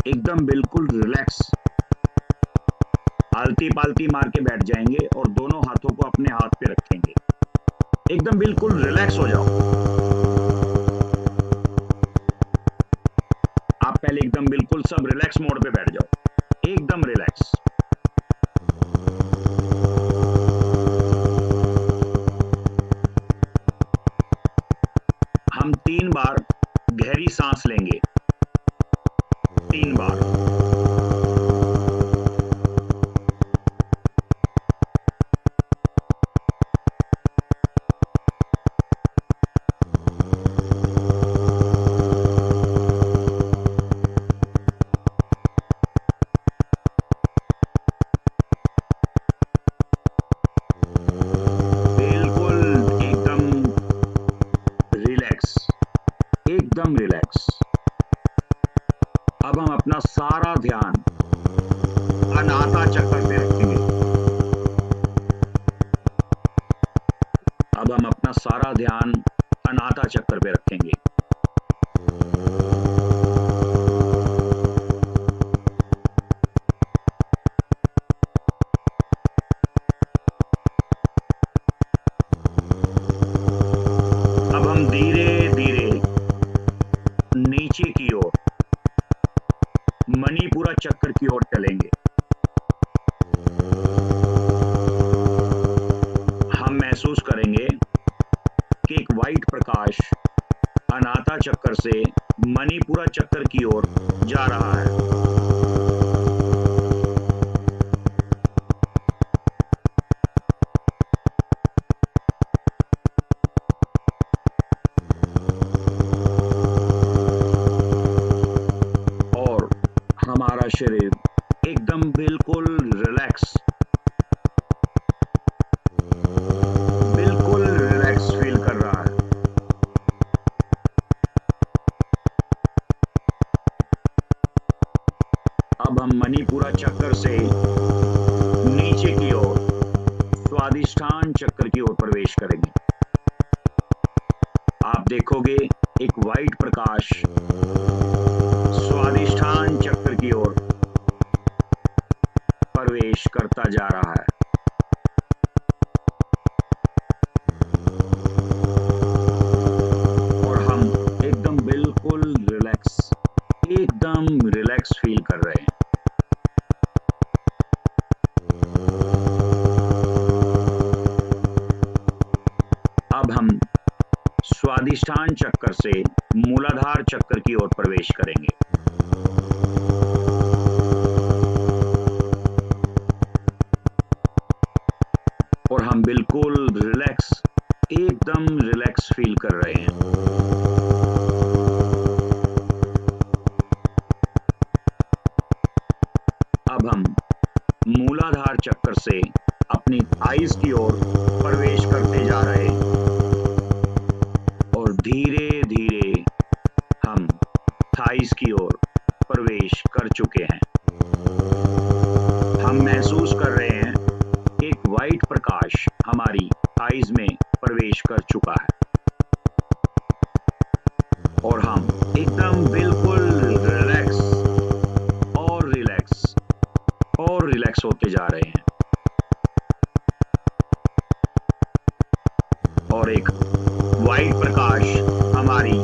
एकदम बिल्कुल रिलैक्स, आलती पालती मार के बैठ जाएंगे और दोनों हाथों को अपने हाथ पे रखेंगे। एकदम बिल्कुल रिलैक्स हो जाओ। आप पहले एकदम बिल्कुल सब रिलैक्स मोड पे बैठ जाओ, एकदम रिलैक्स। हम 3 बार गहरी सांस लेंगे, 3 बार। बिल्कुल एकदम रिलैक्स, एकदम रिलैक्स। अब हम अपना सारा ध्यान अनाहता चक्र पे रखेंगे। अब हम अपना सारा ध्यान अनाहता चक्र पे रखेंगे। अब हम धीरे धीरे नीचे की ओर मणिपुरा चक्र की ओर चलेंगे। हम महसूस करेंगे कि एक वाइट प्रकाश अनाहता चक्र से मणिपुरा चक्र की ओर जा रहा है। और हमारा शरीर एकदम बिल्कुल रिलैक्स, बिल्कुल रिलैक्स फील कर रहा है। अब हम मणिपुरा चक्र से नीचे की ओर स्वादिष्ठान चक्र की ओर प्रवेश करेंगे। आप देखोगे एक वाइट प्रकाश स्वादिष्ठान चक्र की ओर प्रवेश करता जा रहा है। और हम एकदम बिल्कुल रिलैक्स, एकदम रिलैक्स फील कर रहे हैं। अब हम स्वादिष्ठान चक्र से मूलाधार चक्र की ओर प्रवेश करेंगे। और हम बिल्कुल रिलैक्स, एकदम रिलैक्स फील कर रहे हैं। अब हम मूलाधार चक्र से अपनी थाइज की ओर प्रवेश करते जा रहे हैं। और धीरे धीरे हम थाइज की ओर प्रवेश कर चुके हैं। हम महसूस कर रहे हैं कि एक वाइट प्रकाश हमारी थाइज में प्रवेश कर चुका है। और हम एकदम बिल्कुल रिलैक्स और रिलैक्स और रिलैक्स होते जा रहे हैं। और एक वाइट प्रकाश हमारी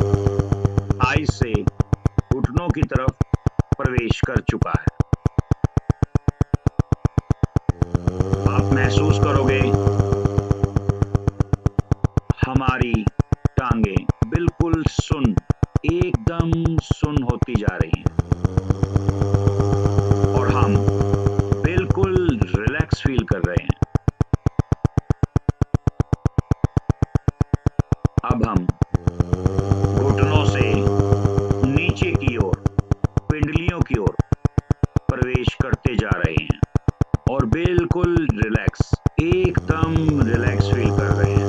आईज से घुटनों की तरफ प्रवेश कर चुका है। आप महसूस करोगे हमारी टांगें बिल्कुल सुन्न, एकदम सुन्न होती जा रही हैं। और हम बिल्कुल रिलैक्स फील कर रहे हैं। अब हम घुटनों से नीचे की ओर पिंडलियों की ओर प्रवेश करते जा रहे हैं। और बिल्कुल रिलैक्स, एकदम रिलैक्स फील कर रहे हैं।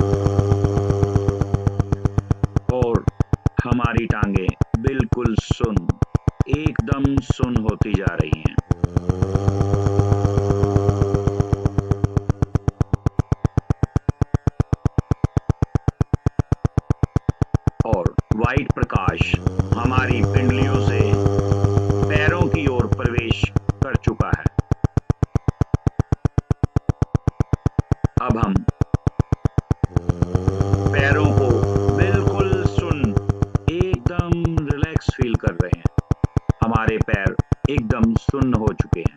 और हमारी टांगें बिल्कुल सुन्न, एकदम सुन्न होती जा रही हैं। और वाइट प्रकाश हमारी पिंडलियों से पैरों की अब हम पैरों को बिल्कुल सुन्न, एकदम रिलैक्स फील कर रहे हैं। हमारे पैर एकदम सुन्न हो चुके हैं।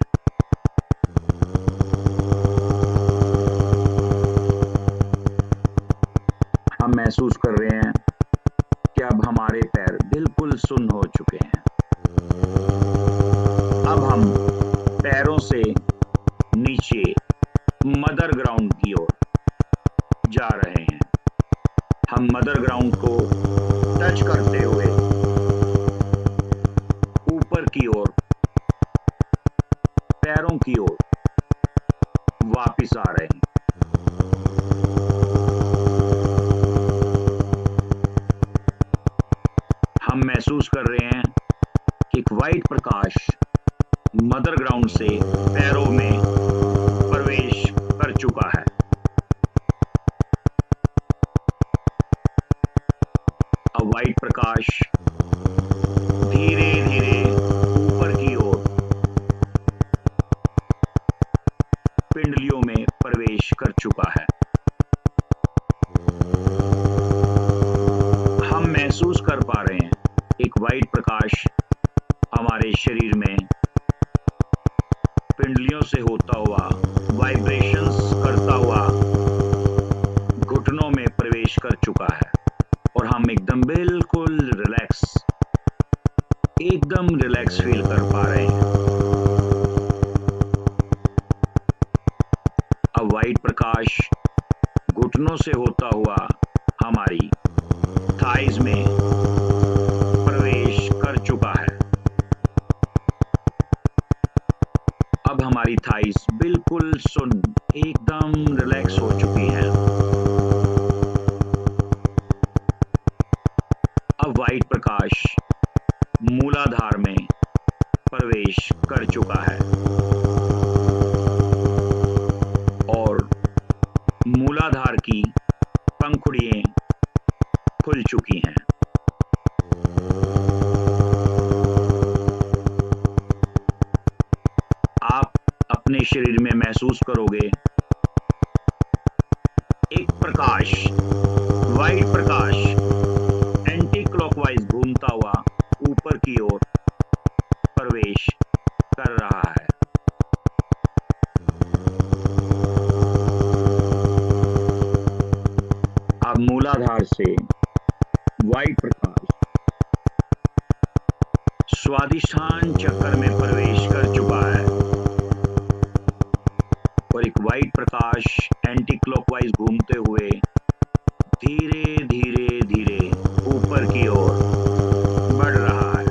हम महसूस कर रहे हैं कि अब हमारे पैर बिल्कुल सुन्न हो चुके हैं। अब हम पैरों से नीचे मदर ग्राउंड की ओर जा रहे हैं। हम मदर ग्राउंड को टच करते हुए ऊपर की ओर, पैरों की ओर वापिस आ रहे हैं। हम महसूस कर रहे हैं कि एक वाइट प्रकाश मदर ग्राउंड से पैरों में प्रवेश कर चुका है। अब वाइट प्रकाश धीरे धीरे ऊपर की ओर पिंडलियों में प्रवेश कर चुका है। हम महसूस कर पा रहे हैं एक वाइट प्रकाश हमारे शरीर में पिंडलियों से होता हुआ, वाइब्रेशंस करता हुआ घुटनों में प्रवेश कर चुका है और हम एकदम बिल्कुल रिलैक्स, एकदम रिलैक्स फील कर पा रहे हैं। अब वाइट प्रकाश घुटनों से होता हुआ हमारी थाइज में प्रवेश कर चुका है। अब हमारी थाइज बिल्कुल सुन्न, एकदम रिलैक्स हो चुकी है। अब वाइट प्रकाश मूलाधार में प्रवेश कर चुका है और मूलाधार की पंखुड़ियां खुल चुकी हैं। आप अपने शरीर में महसूस करोगे एक प्रकाश, वाइट प्रकाश एंटी क्लॉकवाइज घूमता हुआ ऊपर की ओर प्रवेश कर रहा है। अब मूलाधार से वाइट प्रकाश स्वादिष्ठान चक्र में प्रवेश कर चुका है और एक वाइट प्रकाश एंटी क्लॉकवाइज घूमते हुए धीरे धीरे धीरे ऊपर की ओर बढ़ रहा है।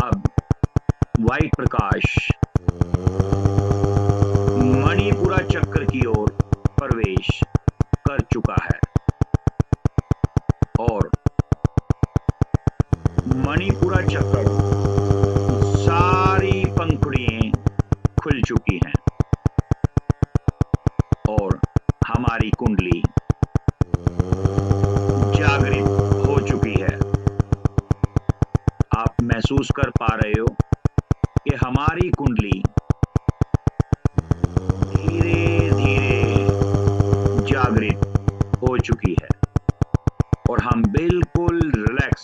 अब वाइट प्रकाश मणिपुरा चक्र की ओर प्रवेश कर चुका है और मणिपुरा चक्र सारी पंखुड़ियां खुल चुकी हैं और हमारी कुंडली जागृत हो चुकी है। आप महसूस कर पा रहे हो कि हमारी कुंडली धीरे धीरे जागृत हो चुकी है और हम बिल्कुल रिलैक्स,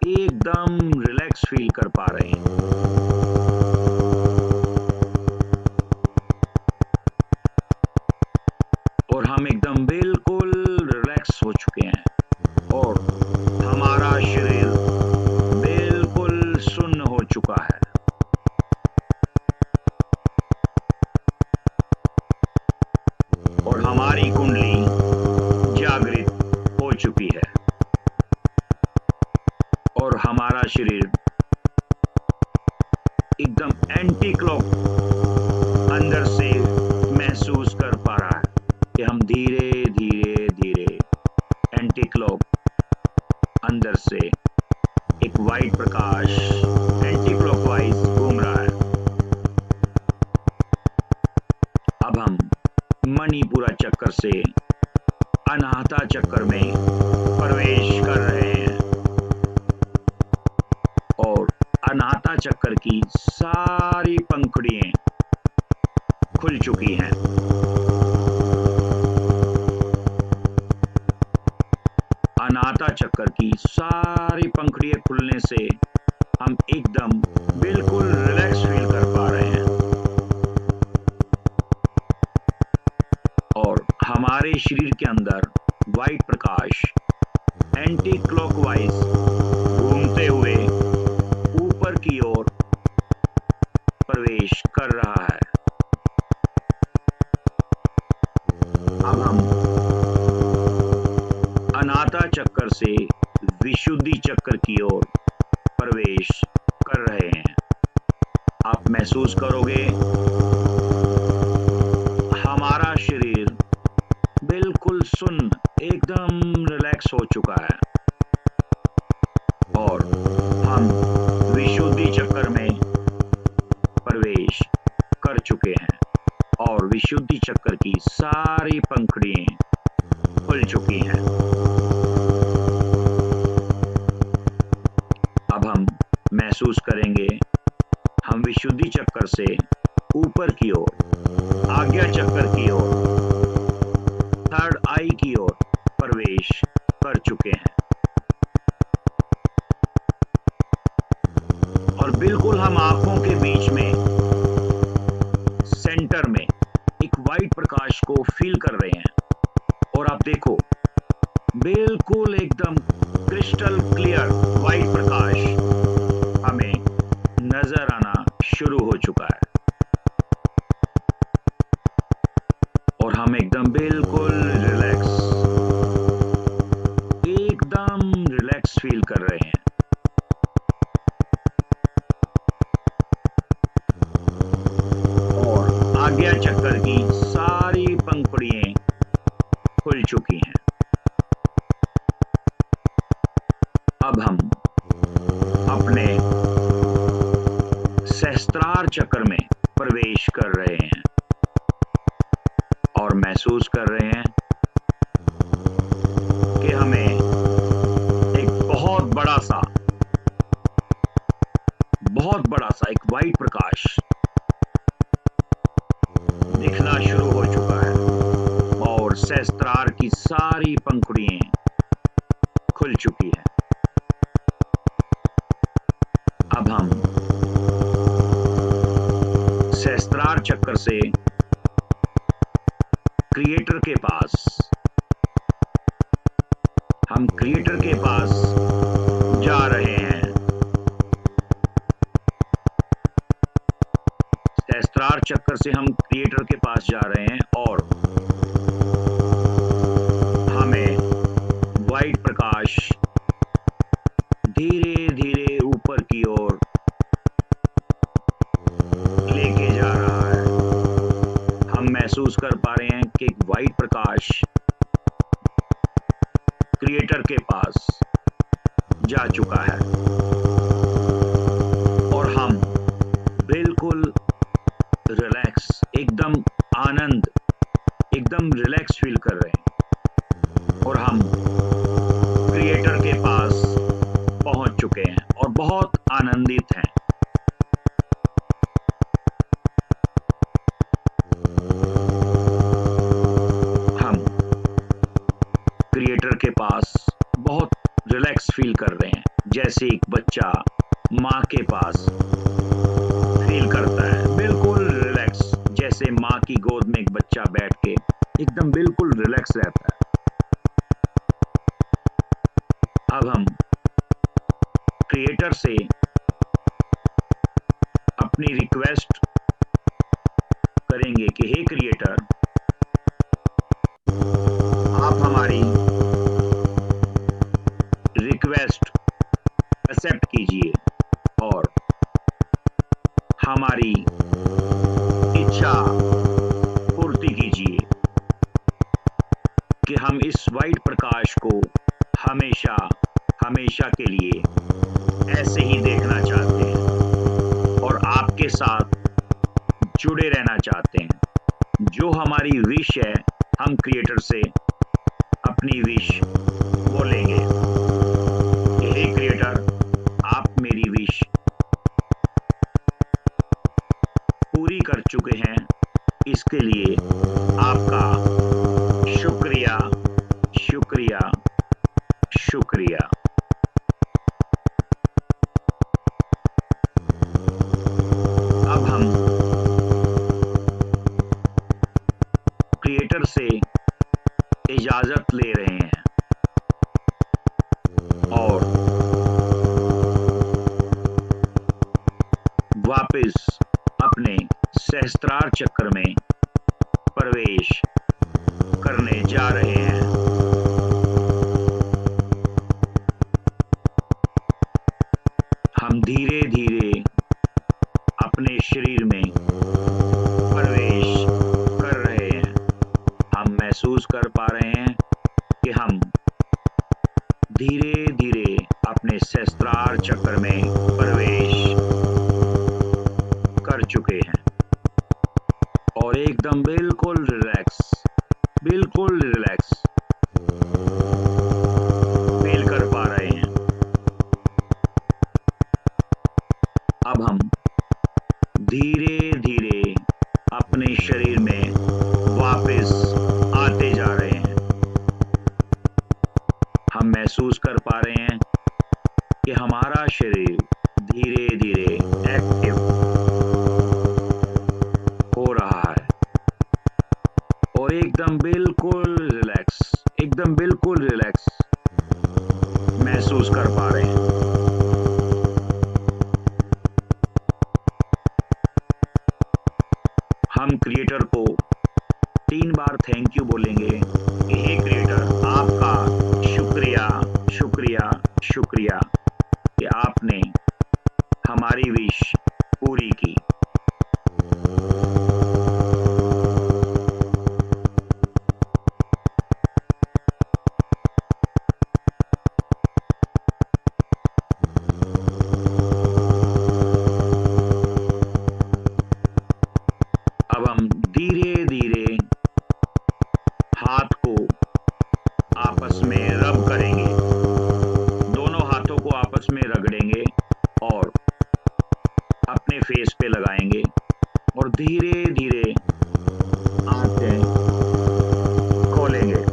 एकदम रिलैक्स फील कर पा रहे हैं। और हम एकदम बिल्कुल रिलैक्स हो चुके हैं और हमारा शरीर बिल्कुल सुन्न हो चुका है। और हमारी कुंडली जागृत हो चुकी है और हमारा शरीर एकदम एंटी क्लॉक अंदर से महसूस कर पा रहा है कि हम धीरे धीरे धीरे एंटी क्लॉक अंदर से एक वाइट प्रकाश एंटी क्लॉकवाइज घूम रहा है। अब हम मणिपुरा चक्र से अनाहता चक्र में प्रवेश कर रहे हैं और अनाहता अनाता चक्कर की सारी पंखुड़ियां खुल चुकी हैं। अनाता चक्कर की सारी पंखुड़ियां खुलने से हम एकदम बिल्कुल रिलैक्स फील कर पा रहे हैं और हमारे शरीर के अंदर व्हाइट प्रकाश एंटी क्लॉकवाइज घूमते हुए ऊपर की ओर प्रवेश कर रहा है। अब हम अनाता चक्कर से विशुद्धि चक्कर की ओर प्रवेश कर रहे हैं। आप महसूस करोगे हमारा शरीर बिल्कुल सुन्न, एकदम रिलैक्स हो चुका है और हम विशुद्धि चक्कर में प्रवेश कर चुके हैं और विशुद्धि चक्कर की सारी पंखुड़ियां खुल चुकी हैं। अब हम महसूस करेंगे हम विशुद्धि चक्कर से ऊपर की ओर, आज्ञा चक्कर की ओर, थर्ड आई की ओर प्रवेश कर चुके हैं और बिल्कुल हम आंखों के बीच में सेंटर में एक वाइट प्रकाश को फील कर रहे हैं और आप देखो बिल्कुल एकदम क्रिस्टल क्लियर वाइट प्रकाश हमें नजर आना शुरू हो चुका है और हम एकदम बिल्कुल रिलैक्स फील कर रहे हैं। और आज्ञा चक्कर की सारी पंखुड़ियां खुल चुकी हैं। अब हम अपने सहस्त्रार चक्र में प्रवेश कर रहे हैं और महसूस कर रहे हैं कि हमें एक बहुत बड़ा सा एक वाइट प्रकाश दिखना शुरू हो चुका है और सहस्त्रार की सारी पंखुड़ियां खुल चुकी है। अब हम सहस्त्रार चक्र से क्रिएटर के पास, हम क्रिएटर के पास जा रहे हैं। सहस्त्रार चक्र से हम क्रिएटर के पास जा रहे हैं और हमें वाइट प्रकाश धीरे धीरे ऊपर की ओर लेके जा रहा है। हम महसूस कर पा रहे हैं कि एक वाइट प्रकाश क्रिएटर के पास जा चुका है और हम बिल्कुल रिलैक्स, एकदम आनंद, एकदम रिलैक्स फील कर रहे हैं और हम क्रिएटर के पास पहुंच चुके हैं और बहुत आनंदित हैं। हम क्रिएटर के पास बहुत रिलैक्स फील कर रहे हैं, जैसे एक बच्चा माँ के पास फील करता है, बिल्कुल रिलैक्स, जैसे माँ की गोद में एक बच्चा बैठ के एकदम बिल्कुल रिलैक्स रहता है। अब हम क्रिएटर से अपनी रिक्वेस्ट करेंगे कि हे क्रिएटर, आप हमारी रिक्वेस्ट एक्सेप्ट कीजिए और हमारी इच्छा पूर्ति कीजिए कि हम इस वाइट प्रकाश को हमेशा हमेशा के लिए ऐसे ही देखना चाहते हैं और आपके साथ जुड़े रहना चाहते हैं। जो हमारी विश है, हम क्रिएटर से अपनी विश बोलेंगे कि हे क्रिएटर, आप मेरी विश पूरी कर चुके हैं, इसके लिए आपका शुक्रिया, शुक्रिया, शुक्रिया। अब हम क्रिएटर से इजाजत ले रहे हैं और वापस अपने सहस्त्रार चक्र में प्रवेश करने जा रहे हैं। हम धीरे धीरे अपने शरीर में प्रवेश कर रहे हैं। हम महसूस कर पा रहे हैं कि हम धीरे धीरे अपने सहस्त्रार चक्र में प्रवेश कर चुके हैं और एकदम बिल्कुल रिलैक्स, बिल्कुल रिलैक्स फील कर पा रहे हैं। अब हम धीरे धीरे अपने शरीर में वापस आते जा रहे हैं। हम महसूस कर पा रहे हैं कि हमारा शरीर धीरे धीरे एक्टिव हो रहा है और एकदम बिल्कुल रिलैक्स, एकदम बिल्कुल रिलैक्स महसूस कर पा रहे हैं। हम क्रिएटर को 3 बार थैंक यू बोलेंगे कि हे क्रिएटर, आपका शुक्रिया, शुक्रिया, शुक्रिया कि आपने हमारी विश पूरी की। अब हम धीरे धीरे हाथ को आपस में रब करेंगे, दोनों हाथों को आपस में रगड़ेंगे और अपने फेस पे लगाएंगे और धीरे धीरे आंखें खोलेंगे।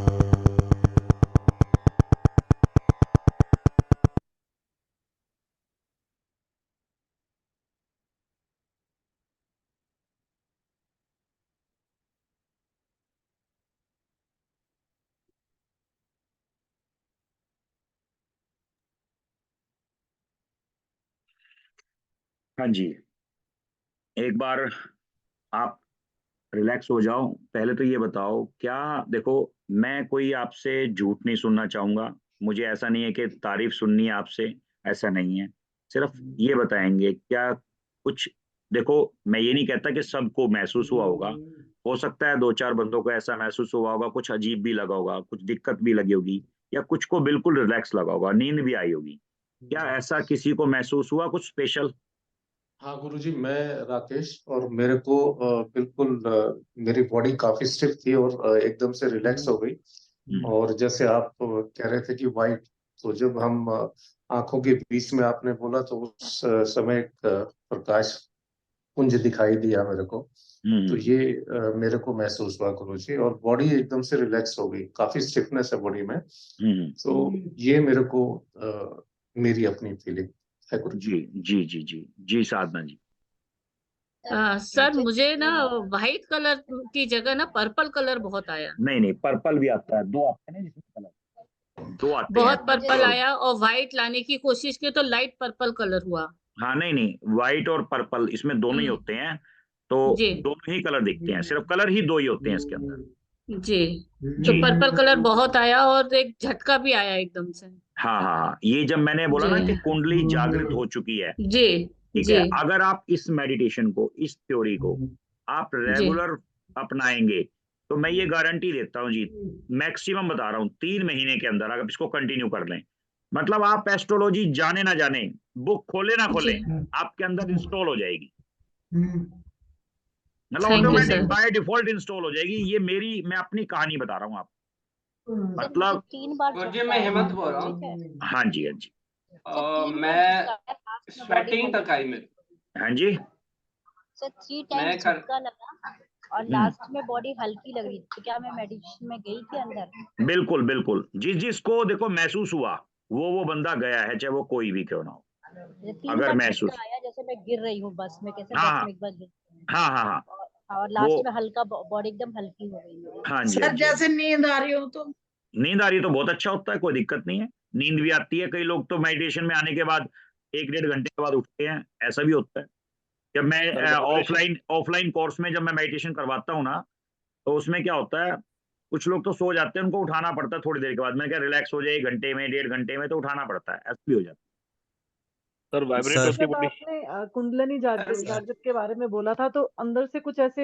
हाँ जी, एक बार आप रिलैक्स हो जाओ। पहले तो ये बताओ, क्या देखो, मैं कोई आपसे झूठ नहीं सुनना चाहूंगा। मुझे ऐसा नहीं है कि तारीफ सुननी है आपसे, ऐसा नहीं है। सिर्फ ये बताएंगे क्या कुछ, देखो मैं ये नहीं कहता कि सबको महसूस हुआ होगा। हो सकता है 2-4 बंदों को ऐसा महसूस हुआ होगा, कुछ अजीब भी लगा होगा, कुछ दिक्कत भी लगी होगी, या कुछ को बिल्कुल रिलैक्स लगा होगा, नींद भी आई होगी। क्या ऐसा किसी को महसूस हुआ कुछ स्पेशल? हाँ गुरुजी, मैं राकेश, और मेरे को बिल्कुल मेरी बॉडी काफी स्टिफ थी और एकदम से रिलैक्स हो गई। हम्म, और जैसे आप कह रहे थे कि वाइट, तो जब हम आंखों के बीच में आपने बोला तो उस समय एक प्रकाश पुंज दिखाई दिया मेरे को। तो हम्म, ये मेरे को महसूस हुआ गुरुजी, और बॉडी एकदम से रिलैक्स हो गई, काफी स्टिफनेस है बॉडी में। हम्म। तो ये मेरे को मेरी अपनी फीलिंग है गुरुजी। जी, जी, जी, जी, जी, साधना जी। सर मुझे ना व्हाइट कलर की जगह ना पर्पल कलर बहुत आया, नहीं नहीं, पर्पल भी आता है, 2 आते हैं ना जिसमें कलर, 2 आते हैं। बहुत पर्पल तो आया और व्हाइट लाने की कोशिश की तो लाइट पर्पल कलर हुआ। हाँ, नहीं नहीं, व्हाइट और पर्पल इसमें दोनों ही हम्म। होते हैं। तो जी दोनों ही कलर दिखते हैं, सिर्फ कलर ही 2 ही होते हैं इसके अंदर। जी। तो जी। पर्पल कलर बहुत आया और एक झटका भी आया एकदम से। हाँ हाँ हाँ, ये जब मैंने बोला जी ना कि कुंडली जागृत हो चुकी है, जी ठीक जी है, अगर आप इस मेडिटेशन को, इस थ्योरी को आप जी रेगुलर अपनाएंगे, तो मैं ये गारंटी देता हूँ जी, मैक्सिमम बता रहा हूँ 3 महीने के अंदर अगर इसको कंटिन्यू कर लें, मतलब आप एस्ट्रोलॉजी जाने ना जाने, बुक खोले ना जी। खोले, आपके अंदर इंस्टॉल हो जाएगी, मतलब thank you automatic sir. By default install हो जाएगी। ये मेरी, मैं अपनी कहानी बता रहा हूँ आप, सर मुझे मतलब 3 बार और जी, झटका मैं आया हेमंत था, बोल रहा ठीक है हूँ। हाँ जी, हाँ जी, सर 3 बार मैं झटका आया, लास्ट में बॉडी स्वेटिंग तक आई मेरी। हाँ जी। सर 3 मैं टाइम्स कर झटका लगा और लास्ट में बॉडी हल्की लग रही थी, तो क्या मैं मेडिटेशन में गई थी अंदर? बिल्कुल बिल्कुल, जिसको देखो महसूस हुआ वो बंदा गया है, चाहे वो कोई भी क्यों ना हो। ये 3 अगर बार महसूस, झटका आया जैसे मैं गिर रही हूँ बस में, कैसे हाँ बस हाँ में एक बार गिर हाँ हाँ हाँ और वो, लास्ट में हल्का बॉडी एकदम हल्की हो गई मेरी। हाँ जी सर हाँ जी। जैसे नींद आ रही हो तो नींद आ रही है तो बहुत अच्छा होता है, कोई दिक्कत नहीं है। नींद भी आती है, कई लोग तो मेडिटेशन में आने के बाद 1-1.5 घंटे के बाद उठते हैं, ऐसा भी होता है। जब मैं ऑफलाइन कोर्स में जब मैं मेडिटेशन करवाता हूँ ना, तो उसमें क्या होता है, कुछ लोग तो सो जाते हैं, उनको उठाना पड़ता है थोड़ी देर के बाद। मैंने कहा रिलैक्स हो जाए, 1 घंटे में 1.5 घंटे में तो उठाना पड़ता है, ऐसा भी हो जाता सर वाइब्रेट सर होती है जब बॉडी। आपने कुंडलिनी जागृत के बारे में बोला था तो अंदर से कुछ ऐसे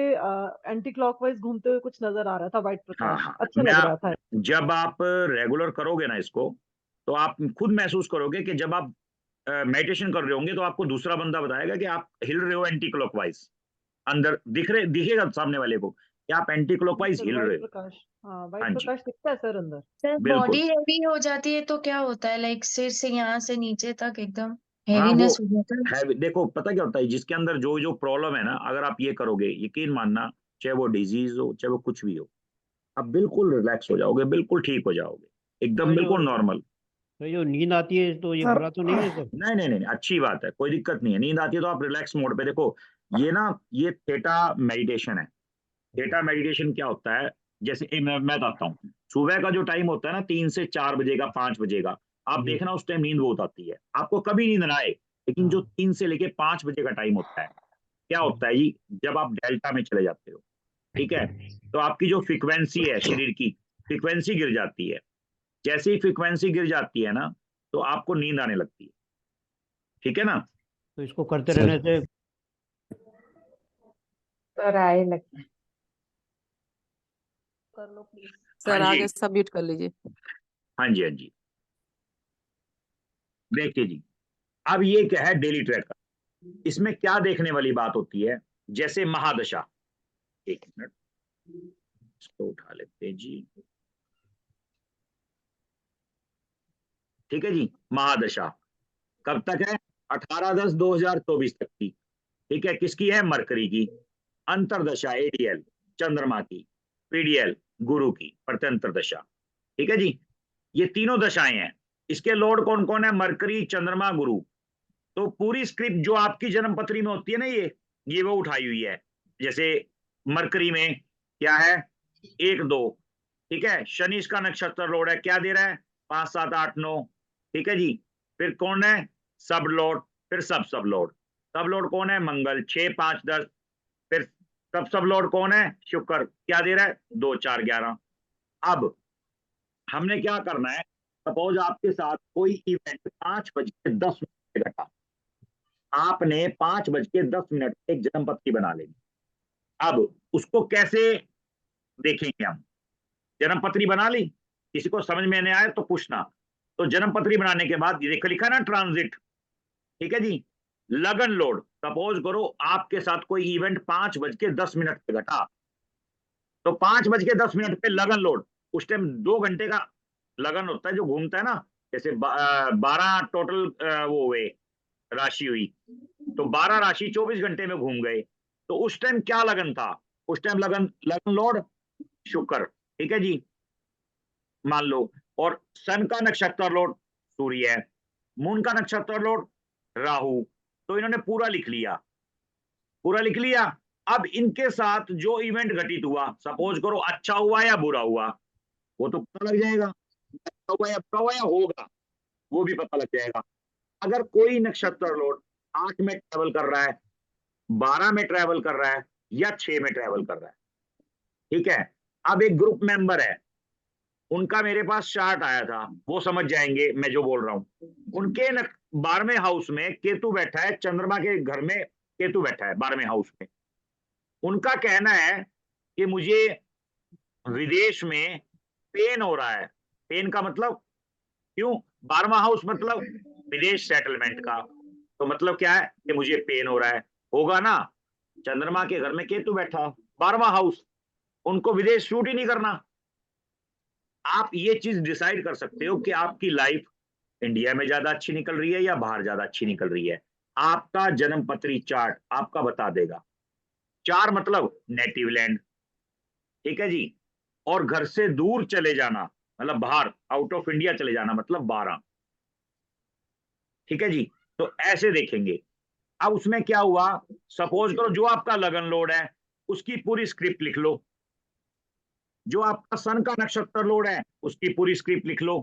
एंटी क्लॉकवाइज घूमते हुए कुछ नजर आ रहा था, व्हाइट है। हाँ प्रकाश हाँ, अच्छा लग रहा था। जब आप रेगुलर करोगे ना इसको, तो आप खुद महसूस करोगे कि जब आप मेडिटेशन कर रहे होंगे तो आपको दूसरा बंदा बताएगा कि आप हिल रहे हो एंटी क्लॉकवाइज। अंदर दिखेगा सामने वाले को कि आप एंटी क्लॉकवाइज हिल रहे व्हाइट हो। प्रकाश, हाँ हाँ व्हाइट जी प्रकाश दिखता है सर अंदर। सर बिल्कुल। बॉडी हेवी हो जाती है तो क्या होता है, लाइक सिर से यहाँ से नीचे तक एकदम हाँ वो हेवीनेस हो जाता है? है, देखो पता क्या होता है, जिसके अंदर जो जो प्रॉब्लम है ना, अगर आप ये करोगे, यकीन मानना, चाहे वो डिजीज हो चाहे वो कुछ भी हो, आप बिल्कुल रिलैक्स हो जाओगे, बिल्कुल ठीक हो जाओगे, एकदम बिल्कुल नॉर्मल। तो जो नींद आती है तो ये बुरा तो नहीं है सर? नहीं नहीं नहीं, अच्छी बात है, कोई दिक्कत नहीं है। नींद आती है तो आप रिलैक्स मोड पे देखो। ये ना, ये थेटा मेडिटेशन है। थेटा मेडिटेशन क्या होता है, जैसे मैं बताता हूँ। सुबह का जो टाइम होता है ना, 3 से 4 बजे का, 5 बजे का, आप जी। देखना उस टाइम नींद बहुत आती है, आपको कभी नींद ना आए। लेकिन जो हाँ। 3 से लेके 5 बजे का टाइम होता है, क्या होता है जी, जब आप डेल्टा में चले जाते हो, ठीक है, तो आपकी जो फ्रीक्वेंसी है शरीर की, फ्रीक्वेंसी गिर जाती है। जैसे ही फ्रीक्वेंसी गिर जाती है ना, तो आपको नींद आने लगती है, ठीक है ना। तो इसको करते रहने से सर आए लगता है। कर लो प्लीज। हाँ सर जी आगे सबमिट कर लीजिए। हाँ जी हाँ जी। देखिए जी, अब ये क्या है, डेली ट्रैकर। इसमें क्या देखने वाली बात होती है, जैसे महादशा, 1 मिनट इसको उठा लेते हैं जी, ठीक है जी। महादशा कब तक है, 18/10/2024 तक की, ठीक है। किसकी है, मरकरी की। अंतरदशा एडीएल चंद्रमा की, पीडीएल गुरु की, प्रत्यंतर दशा, ठीक है जी। ये तीनों दशाएं हैं। इसके लॉर्ड कौन कौन है, मरकरी, चंद्रमा, गुरु। तो पूरी स्क्रिप्ट जो आपकी जन्म पत्री में होती है ना, ये वो उठाई हुई है। जैसे मरकरी में क्या है, 1-2, ठीक है। शनि इसका नक्षत्र लॉर्ड है, क्या दे रहा है, 5 7 8 9, ठीक है जी। फिर कौन है, सब लॉर्ड, फिर सब लॉर्ड। सब लॉर्ड कौन है, मंगल, 6 5 10। फिर सब लॉर्ड कौन है, शुक्र, क्या दे रहा है, 2 4 11। अब हमने क्या करना है, सपोज आपके साथ कोई इवेंट 5:10 घटा, आपने 5:10 एक जन्म पत्री बना लेनी। अब उसको कैसे देखेंगे हम, जन्म पत्री बना ली, किसी को समझ में नहीं आया तो पूछना। तो जन्म पत्री बनाने के बाद देखो लिखा ना ट्रांजिट, ठीक है जी। लगन लोड, सपोज करो आपके साथ कोई इवेंट 5:10 पे घटा, तो 5:10 पे लगन लोड, उस टाइम 2 घंटे का लगन होता है जो घूमता है ना। जैसे 12 टोटल वो हुए, राशि हुई, तो 12 राशि 24 घंटे में घूम गए। तो उस टाइम क्या लगन था, उस टाइम लगन लॉर्ड शुक्र, ठीक है जी, मान लो। और सन का नक्षत्र लॉर्ड सूर्य है, मून का नक्षत्र लॉर्ड राहु। तो इन्होंने पूरा लिख लिया, पूरा लिख लिया। अब इनके साथ जो इवेंट घटित हुआ, सपोज करो अच्छा हुआ या बुरा हुआ, वो तो पता लग जाएगा, अच्छा हुआ या बुरा हुआ या होगा, वो भी पता लग जाएगा। अगर कोई नक्षत्र लॉर्ड 8 में ट्रेवल कर रहा है, 12 में ट्रेवल कर रहा है या 6 में ट्रेवल कर रहा है, ठीक है। अब एक ग्रुप मेंबर है, उनका मेरे पास चार्ट आया था, वो समझ जाएंगे मैं जो बोल रहा हूं। उनके 12वें हाउस में केतु बैठा है, चंद्रमा के घर में केतु बैठा है 12वें हाउस में। उनका कहना है कि मुझे विदेश में पेन हो रहा है। पेन का मतलब क्यों, 12वां हाउस मतलब विदेश सेटलमेंट का, तो मतलब क्या है कि मुझे पेन हो रहा है, होगा ना। चंद्रमा के घर में केतु बैठा, 12वां हाउस, उनको विदेश शूट ही नहीं करना। आप ये चीज डिसाइड कर सकते हो कि आपकी लाइफ इंडिया में ज्यादा अच्छी निकल रही है या बाहर ज्यादा अच्छी निकल रही है। आपका जन्म पत्री चार्ट आपका बता देगा। 4 मतलब नेटिव लैंड, ठीक है जी। और घर से दूर चले जाना मतलब बाहर आउट ऑफ इंडिया चले जाना मतलब 12, ठीक है जी। तो ऐसे देखेंगे। अब उसमें क्या हुआ, सपोज करो जो आपका लगन लोड है उसकी पूरी स्क्रिप्ट लिख लो, जो आपका सन का नक्षत्र लोड है उसकी पूरी स्क्रिप्ट लिख लो,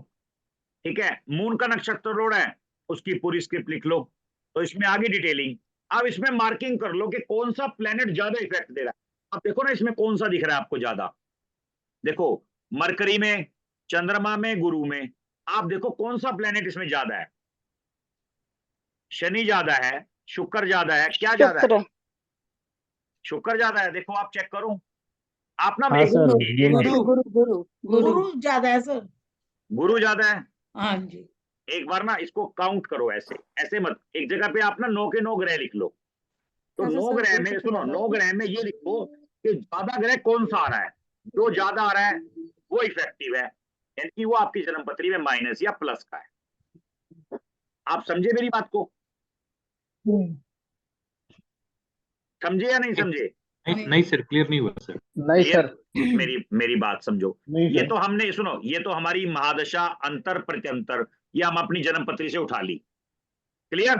ठीक है। मून का नक्षत्र लोड है उसकी पूरी स्क्रिप्ट लिख लो। तो इसमें आगे डिटेलिंग। अब इसमें मार्किंग कर लो कि कौन सा प्लेनेट ज्यादा इफेक्ट दे रहा है। अब देखो ना इसमें कौन सा दिख रहा है आपको ज्यादा, देखो मरकरी में, चंद्रमा में, गुरु में। आप देखो कौन सा प्लेनेट इसमें ज्यादा है। शनि ज्यादा है, शुक्र ज्यादा है, क्या ज्यादा है? शुक्र ज्यादा है। देखो आप चेक करो। आप ना हाँ सर, गुरु ज्यादा है सर। गुरु ज्यादा है। हाँ जी। एक बार ना इसको काउंट करो, ऐसे ऐसे मत, एक जगह पे आप ना 9 के 9 ग्रह लिख लो। तो 9 ग्रह में सुनो, 9 ग्रह में ये लिखो कि ज्यादा ग्रह कौन सा आ रहा है। जो ज्यादा आ रहा है वो इफेक्टिव है, यानी कि वो आपकी जन्मपत्री में माइनस या प्लस का है। आप समझे मेरी बात को? समझे या नहीं समझे? नहीं सर, क्लियर नहीं हुआ सर। नहीं सर, मेरी बात समझो। ये तो हमने सुनो, ये तो हमारी महादशा अंतर प्रत्यंतर, ये हम अपनी जन्मपत्री से उठा ली। क्लियर?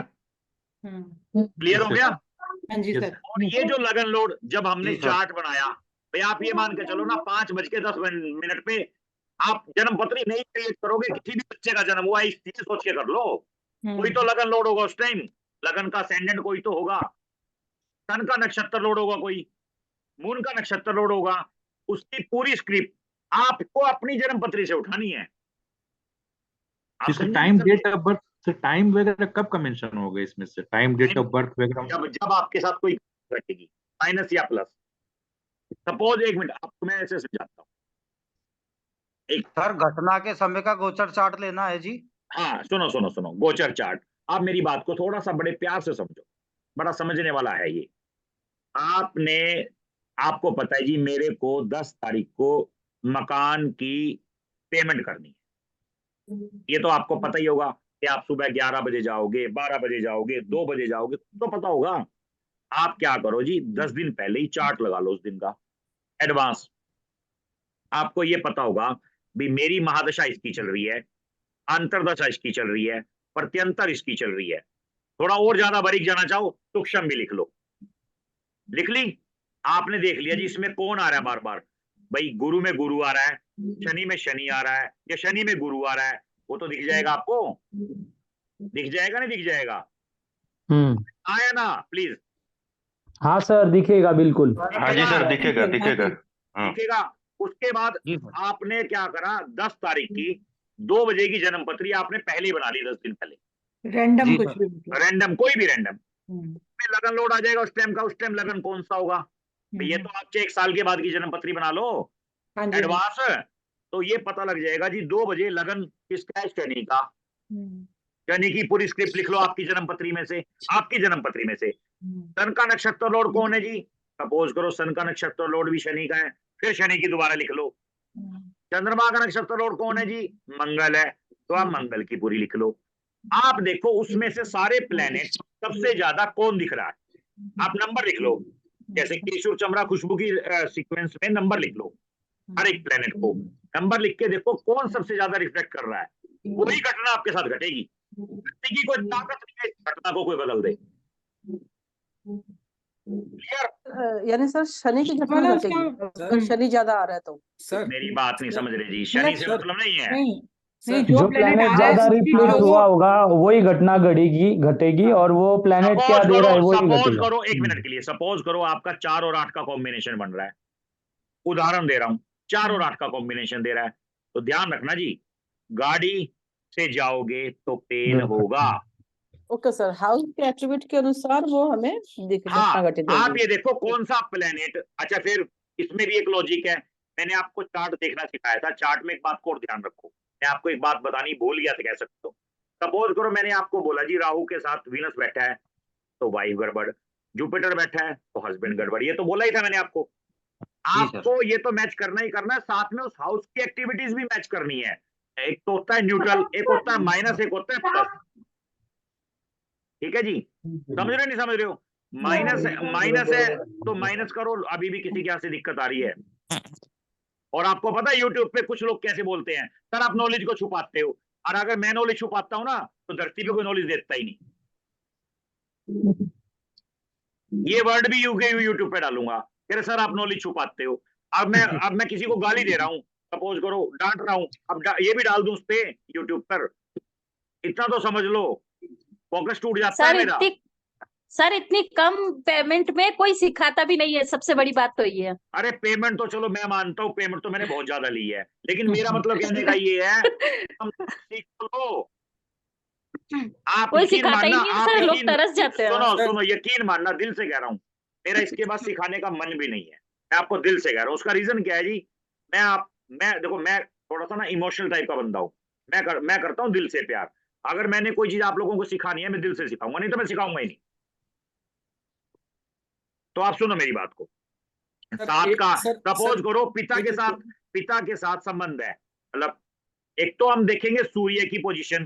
क्लियर हो गया? हाँ जी सर। और ये जो लगन लोड जब हमने चार्ट बनाया, भाई आप ये मान के चलो ना 5:10 पे आप जन्मपत्री नहीं क्रिएट करोगे, किसी भी बच्चे का जन्म हुआ इस चीज सोच के कर लो। कोई तो लगन लोड होगा उस टाइम, लगन का असेंडेंट कोई तो होगा, सन का नक्षत्र लोड होगा, कोई मून का नक्षत्र लोड होगा। उसकी पूरी स्क्रिप्ट आपको अपनी जन्मपत्री से उठानी है। Time date of birth sir, time वगैरह कब का मेंशन होगा इसमें से? टाइम डेट ऑफ बर्थ वगैरह जब आपके साथ कोई घटेगी, माइनस या प्लस। सपोज, एक मिनट आपको मैं ऐसे समझाता हूँ। एक सर घटना के समय का गोचर चार्ट लेना है जी। हाँ सुनो सुनो सुनो, गोचर चार्ट। आप मेरी बात को थोड़ा सा बड़े प्यार से समझो, बड़ा समझने वाला है ये। आपको पता है जी, मेरे को 10 तारीख को मकान की पेमेंट करनी है। ये तो आपको पता ही होगा कि आप सुबह 11 बजे जाओगे, 12 बजे जाओगे, 2 बजे जाओगे, तो पता होगा। आप क्या करो जी, 10 दिन पहले ही चार्ट लगा लो उस दिन का एडवांस। आपको ये पता होगा भी मेरी महादशा इसकी चल रही है, अंतरदशा इसकी चल रही है, प्रत्यंतर इसकी चल रही है। थोड़ा और ज्यादा बारीक जाना चाहो तो क्षम भी लिख लो। लिख ली? आपने देख लिया जी इसमें कौन आ रहा है बार बार। भाई गुरु में गुरु आ रहा है, शनि में शनि आ रहा है, या शनि में गुरु आ रहा है, वो तो दिख जाएगा आपको। दिख जाएगा नहीं दिख जाएगा? आया ना प्लीज? हाँ सर दिखेगा बिल्कुल। हाँ जी सर, दिखेगा दिखेगा दिखेगा। उसके बाद आपने क्या करा, 10 तारीख की 2 बजे की जन्मपत्री आपने पहले ही बना ली, 10 दिन पहले। रैंडम कुछ भी, रैंडम, कोई भी रैंडम लगन लोड आ जाएगा उस टाइम का। उस टाइम लगन कौन सा होगा? ये तो आपके 1 साल के बाद की जन्मपत्री बना लो एडवांस, तो ये पता लग जाएगा जी 2 बजे लगन किसका है, शनि का। शनि की पूरी स्क्रिप्ट लिख लो आपकी जन्मपत्री में से, आपकी जन्मपत्री में से। सन का नक्षत्र लोड कौन है जी? सपोज करो सन का नक्षत्र लोड भी शनि का है, फिर शनि की दोबारा लिख लो। चंद्रमा का नक्षत्र लोड कौन है जी? मंगल है, तो आप मंगल की पूरी लिख लो। आप देखो उसमें से सारे प्लेनेट सबसे ज्यादा कौन दिख रहा है, आप नंबर लिख लो। जैसे केशव, चमड़ा, खुशबू की सीक्वेंस में नंबर लिख लो, हर एक प्लेनेट को नंबर लिख के देखो कौन सबसे ज्यादा रिफ्लेक्ट कर रहा है। वही घटना आपके साथ घटेगी। घटने की कोई ताकत नहीं है इस घटना को कोई बदल दे। यानी सर शनि की घटना घटेगी अगर शनि ज्यादा आ रहा है तो? सर मेरी बात नहीं समझ रहे जी, शनि से मतलब नहीं है। जो प्लेनेट ज्यादा रिफ्लेक्ट हुआ होगा वही घटना घटेगी और वो प्लेनेट क्या दे रहा है वही घटेगा। सपोज करो, 1 मिनट के लिए, सपोज करो आपका 4 और 8 का कॉम्बिनेशन बन रहा है, उदाहरण दे रहा हूं, 4 और 8 का कॉम्बिनेशन दे रहा है, तो ध्यान रखना जी, गाड़ी से जाओगे तो पेन होगा। ओके सर, हाउस के एट्रीब्यूट के अनुसार वो हमें हाँ, आप ये देखो कौन सा प्लेनेट। अच्छा फिर इसमें भी एक लॉजिक है, मैंने आपको चार्ट देखना सिखाया था, चार्ट में एक बात को और ध्यान रखो। मैं आपको एक बात बतानी भूल गया था, कह सकते हो। सपोज करो मैंने आपको बोला जी राहु के साथ वीनस बैठा है तो वाइफ गड़बड़, जुपिटर बैठा है तो हस्बैंड गड़बड़, ये तो बोला ही था मैंने आपको। आपको ये तो मैच करना ही करना है, साथ में उस हाउस की एक्टिविटीज भी मैच करनी है। एक तो होता है न्यूट्रल, एक होता है माइनस, एक होता है प्लस। ठीक है जी, समझ रहे हो नहीं समझ रहे हो? माइनस है तो माइनस करो। अभी भी किसी के यहाँ से दिक्कत आ रही है। और आपको पता है यूट्यूब पे कुछ लोग कैसे बोलते हैं, सर आप नॉलेज को छुपाते हो। और अगर मैं नॉलेज छुपाता हूं ना तो धरती पे कोई नॉलेज देता ही नहीं। ये वर्ड भी यूट्यूब पे डालूंगा, कह रहे सर आप नॉलेज छुपाते हो। अब मैं किसी को गाली दे रहा हूँ, सपोज करो डांट रहा हूँ, अब ये भी डाल दूं उस पे यूट्यूब पर, इतना तो समझ लो फोकस टूट जाता है मेरा। सर इतनी कम पेमेंट में कोई सिखाता भी नहीं है, सबसे बड़ी बात तो ये है। अरे पेमेंट तो चलो मैं मानता हूँ, पेमेंट तो मैंने बहुत ज्यादा ली है, लेकिन मेरा मतलब कहने का ये है हम सीख लो। आप कोई यकीन सिखाता ही मानना, नहीं है आप सर, लोग यकीन तरस जाते हैं। सुनो यकीन मानना, दिल से कह रहा हूँ, मेरा इसके बाद सिखाने का मन भी नहीं है। मैं आपको दिल से कह रहा हूँ। उसका रीजन क्या है जी, मैं देखो मैं थोड़ा सा ना इमोशनल टाइप का बंदा हूँ। मैं करता हूँ दिल से प्यार। अगर मैंने कोई चीज आप लोगों को सिखानी है, मैं दिल से सिखाऊंगा, नहीं तो मैं सिखाऊंगा ही नहीं। तो आप सुनो मेरी बात को। साथ का सपोज करो पिता के साथ संबंध है, मतलब एक तो हम देखेंगे सूर्य की पोजीशन,